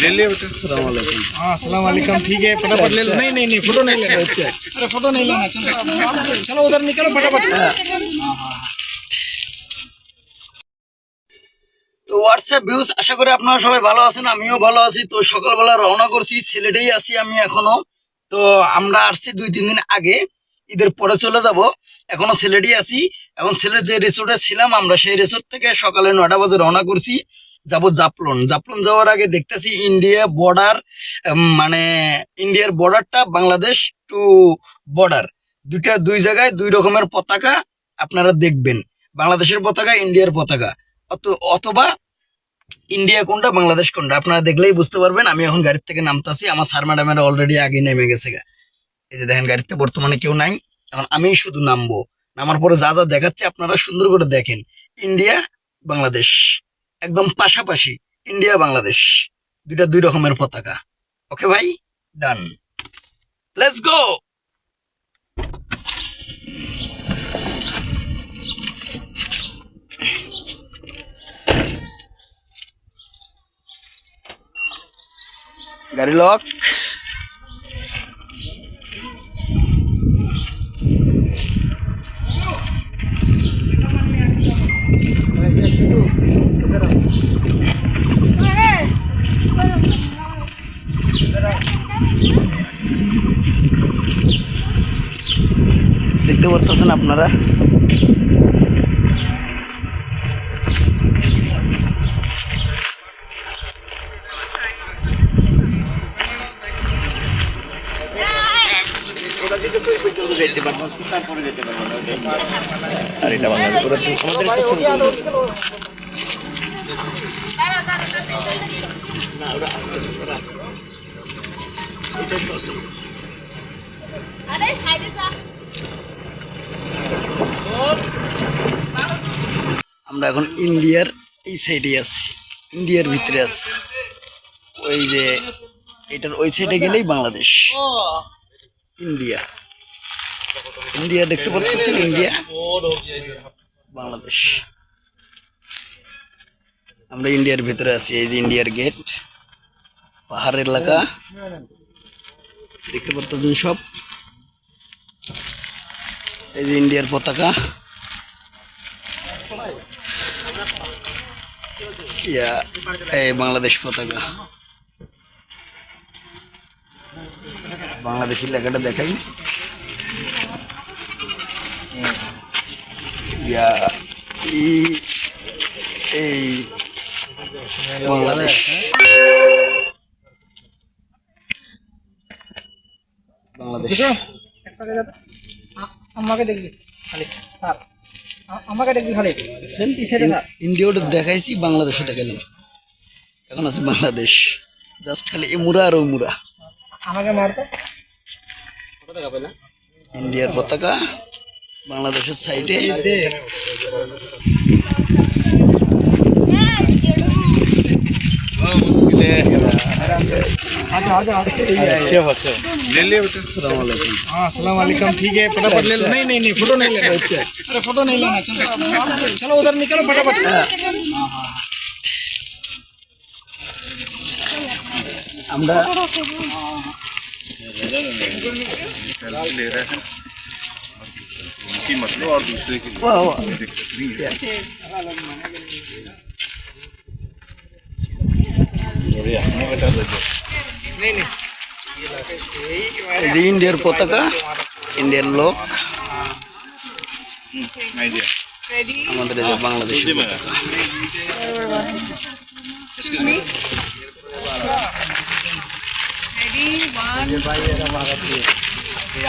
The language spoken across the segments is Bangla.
ले ले बेटा। अस्सलाम वालेकुम। हाँ अस्सलाम वालेकुम। ठीक है फटाफट ले लो। नहीं नहीं नहीं फोटो नहीं लेना। अरे फोटो नहीं लेना। चलो चलो उधर निकलो फटाफट। তো হোয়াটসঅ্যাপ ভিউজ, আশা করি আপনারা সবাই ভালো আছেন, আমিও ভালো আছি। তো সকালবেলা রওনা করছি, সিলেটেই আছি আমি এখনো। তো আমরা আসছি 2-3 দিন আগে, ঈদের পরে চলে যাব। এখনো সিলেটেই আছি। এখন সিলেট যে রিসোর্টে ছিলাম আমরা, সেই রিসোর্ট থেকে সকালে 9টা বাজে রওনা করছি, যাব জাফলং। জাফলং যাওয়ার আগে দেখতেছি ইন্ডিয়া বর্ডার, মানে ইন্ডিয়ার বর্ডারটা বাংলাদেশ টু বর্ডার, দুই জায়গায় 2 রকমের পতাকা আপনারা দেখবেন। বাংলাদেশের পতাকা, ইন্ডিয়ার পতাকা, অথবা ইন্ডিয়া কোনটা বাংলাদেশ কোনটা আপনারা দেখলেই বুঝতে পারবেন। আমি এখন গাড়ির থেকে নামতাছি, আমার স্যার ম্যাডামেরা অলরেডি আগে নেমে গেছে। এই যে দেখেন গাড়িতে বর্তমানে কেউ নাই, এখন আমি শুধু নামবো। নামার পরে যা যা দেখাচ্ছে আপনারা সুন্দর করে দেখেন। ইন্ডিয়া বাংলাদেশ একদম পাশাপাশি, ইন্ডিয়া বাংলাদেশ 2 রকমের পতাকা। ওকে ভাই, ডান, লেটস গো। গাড়ি লক। দেখতে পারতেছেন আপনারা, আর এটা বাংলাদেশ আমরা এখন ইন্ডিয়ার এই সাইডে আছি, ইন্ডিয়ার ভিতরে আছি। ওই যে এটার ওই সাইডে গেলেই বাংলাদেশ, ইন্ডিয়া। ইন্ডিয়া দেখতে পাচ্ছেন, ইন্ডিয়া বাংলাদেশ। আমরা ইন্ডিয়ার ভিতরে আছি। এই যে ইন্ডিয়ার গেট, পাহাড়ের এলাকা দেখতে পাচ্ছেন সব। এই যে ইন্ডিয়ার পতাকা, এই বাংলাদেশ পতাকা। বাংলাদেশি লেখাটা দেখাই, এই বাংলাদেশ। বাংলাদেশ আমাকে দেখবি খালি, আমাকে দেখবি খালি। ইন্ডিয়াটা দেখাইছি, বাংলাদেশে দেখালাম। এখন আছে বাংলাদেশ, জাস্ট খালি এমুরা আর ওমুরা। আমাকে মারতো ইন্ডিয়ার পতাকা বাংলাদেশের সাইডে। ले ले बेटा। अस्सलाम वालेकुम। हाँ अस्सलाम वालेकुम। ठीक है फटाफट ले लो। नहीं नहीं नहीं फोटो नहीं लेना। अरे फोटो नहीं लेना। चलो चलो उधर निकलो फटाफट। আমরা ले रहे हैं उनकी मतलब और दूसरे की दिक्कत नहीं है। नहीं नहीं এই যে ইন্ডিয়ার পতাকা, ইন্ডিয়ার লোক, আমাদের এই যে বাংলাদেশের পতাকা।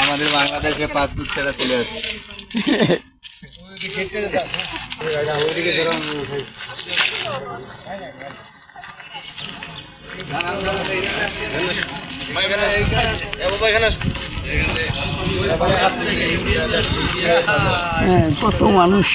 আমাদের বাংলাদেশে 5 দূর ছেড়ে চলে আসছে। কত মানুষ।